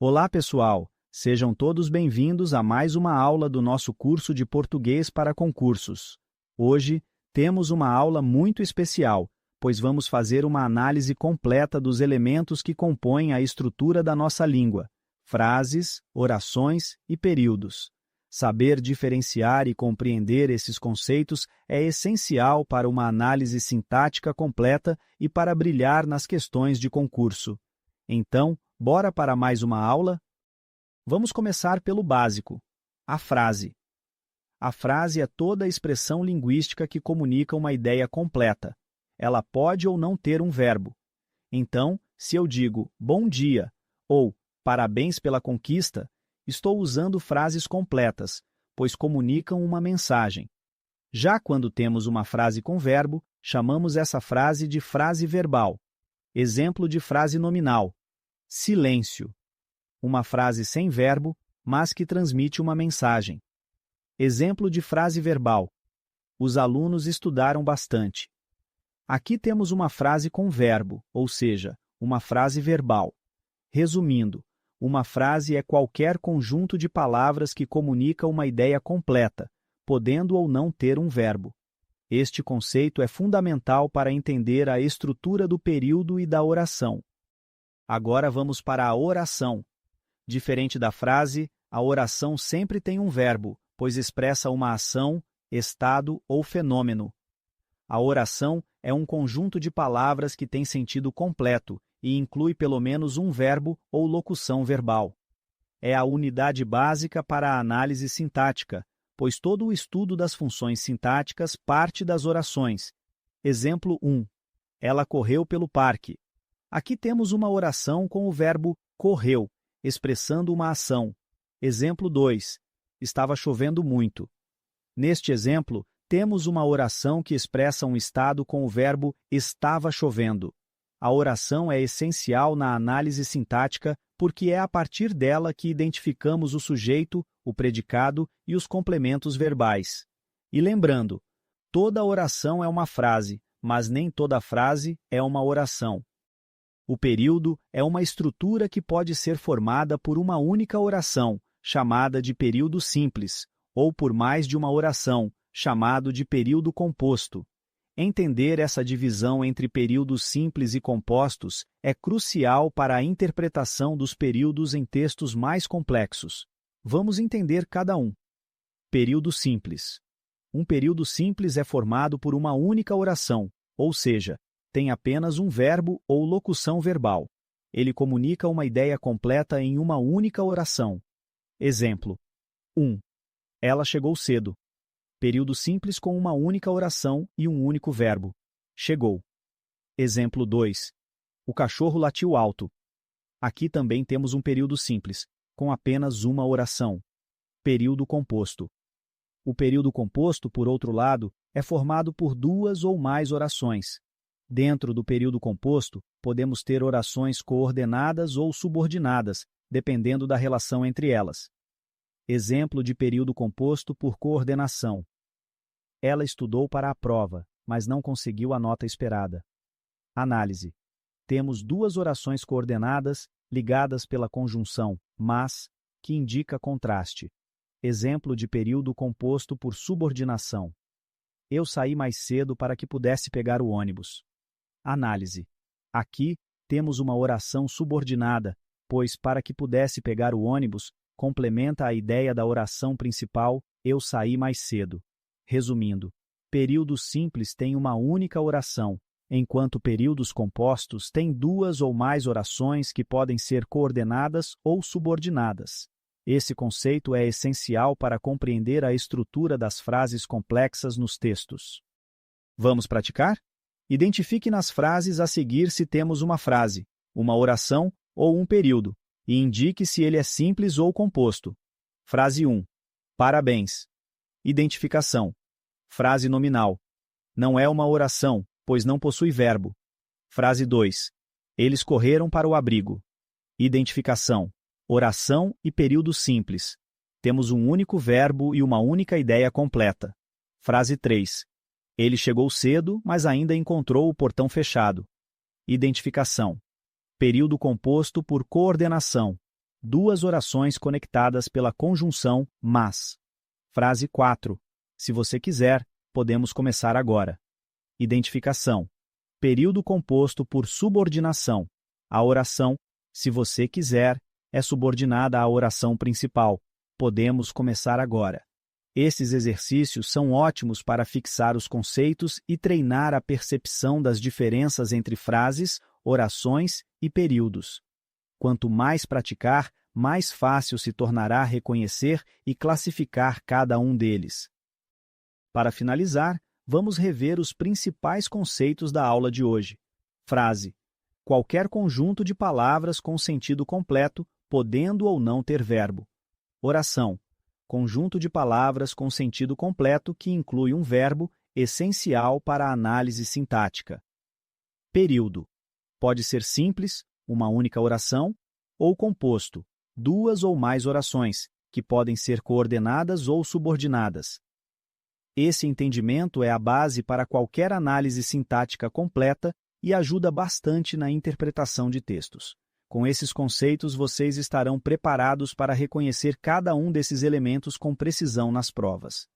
Olá, pessoal! Sejam todos bem-vindos a mais uma aula do nosso curso de Português para Concursos. Hoje, temos uma aula muito especial, pois vamos fazer uma análise completa dos elementos que compõem a estrutura da nossa língua, frases, orações e períodos. Saber diferenciar e compreender esses conceitos é essencial para uma análise sintática completa e para brilhar nas questões de concurso. Então, bora para mais uma aula? Vamos começar pelo básico, a frase. A frase é toda a expressão linguística que comunica uma ideia completa. Ela pode ou não ter um verbo. Então, se eu digo bom dia ou parabéns pela conquista, estou usando frases completas, pois comunicam uma mensagem. Já quando temos uma frase com verbo, chamamos essa frase de frase verbal. Exemplo de frase nominal: silêncio. Uma frase sem verbo, mas que transmite uma mensagem. Exemplo de frase verbal: os alunos estudaram bastante. Aqui temos uma frase com verbo, ou seja, uma frase verbal. Resumindo, uma frase é qualquer conjunto de palavras que comunica uma ideia completa, podendo ou não ter um verbo. Este conceito é fundamental para entender a estrutura do período e da oração. Agora vamos para a oração. Diferente da frase, a oração sempre tem um verbo, pois expressa uma ação, estado ou fenômeno. A oração é um conjunto de palavras que tem sentido completo e inclui pelo menos um verbo ou locução verbal. É a unidade básica para a análise sintática, pois todo o estudo das funções sintáticas parte das orações. Exemplo 1. Ela correu pelo parque. Aqui temos uma oração com o verbo correu, expressando uma ação. Exemplo 2. Estava chovendo muito. Neste exemplo, temos uma oração que expressa um estado com o verbo estava chovendo. A oração é essencial na análise sintática porque é a partir dela que identificamos o sujeito, o predicado e os complementos verbais. E lembrando, toda oração é uma frase, mas nem toda frase é uma oração. O período é uma estrutura que pode ser formada por uma única oração, chamada de período simples, ou por mais de uma oração, chamado de período composto. Entender essa divisão entre períodos simples e compostos é crucial para a interpretação dos períodos em textos mais complexos. Vamos entender cada um. Período simples. Um período simples é formado por uma única oração, ou seja, tem apenas um verbo ou locução verbal. Ele comunica uma ideia completa em uma única oração. Exemplo: 1. Ela chegou cedo. Período simples com uma única oração e um único verbo. Chegou. Exemplo 2. O cachorro latiu alto. Aqui também temos um período simples, com apenas uma oração. Período composto. O período composto, por outro lado, é formado por duas ou mais orações. Dentro do período composto, podemos ter orações coordenadas ou subordinadas, dependendo da relação entre elas. Exemplo de período composto por coordenação. Ela estudou para a prova, mas não conseguiu a nota esperada. Análise. Temos duas orações coordenadas, ligadas pela conjunção mas, que indica contraste. Exemplo de período composto por subordinação. Eu saí mais cedo para que pudesse pegar o ônibus. Análise. Aqui, temos uma oração subordinada, pois, para que pudesse pegar o ônibus, complementa a ideia da oração principal, eu saí mais cedo. Resumindo, períodos simples têm uma única oração, enquanto períodos compostos têm duas ou mais orações que podem ser coordenadas ou subordinadas. Esse conceito é essencial para compreender a estrutura das frases complexas nos textos. Vamos praticar? Identifique nas frases a seguir se temos uma frase, uma oração ou um período, e indique se ele é simples ou composto. Frase 1. Parabéns. Identificação. Frase nominal. Não é uma oração, pois não possui verbo. Frase 2. Eles correram para o abrigo. Identificação. Oração e período simples. Temos um único verbo e uma única ideia completa. Frase 3. Ele chegou cedo, mas ainda encontrou o portão fechado. Identificação. Período composto por coordenação. duas orações conectadas pela conjunção mas. Frase 4. Se você quiser, podemos começar agora. Identificação. Período composto por subordinação. A oração, se você quiser, é subordinada à oração principal. Podemos começar agora. Esses exercícios são ótimos para fixar os conceitos e treinar a percepção das diferenças entre frases, orações e períodos. Quanto mais praticar, mais fácil se tornará reconhecer e classificar cada um deles. Para finalizar, vamos rever os principais conceitos da aula de hoje. Frase: qualquer conjunto de palavras com sentido completo, podendo ou não ter verbo. Oração: conjunto de palavras com sentido completo que inclui um verbo, essencial para a análise sintática. Período: pode ser simples, uma única oração, ou composto, duas ou mais orações, que podem ser coordenadas ou subordinadas. Esse entendimento é a base para qualquer análise sintática completa e ajuda bastante na interpretação de textos. Com esses conceitos, vocês estarão preparados para reconhecer cada um desses elementos com precisão nas provas.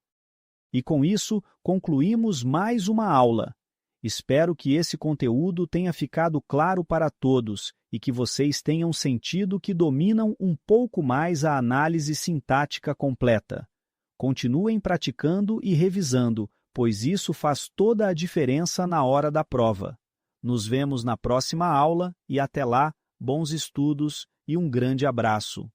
E com isso, concluímos mais uma aula. Espero que esse conteúdo tenha ficado claro para todos e que vocês tenham sentido que dominam um pouco mais a análise sintática completa. Continuem praticando e revisando, pois isso faz toda a diferença na hora da prova. Nos vemos na próxima aula e até lá, bons estudos e um grande abraço.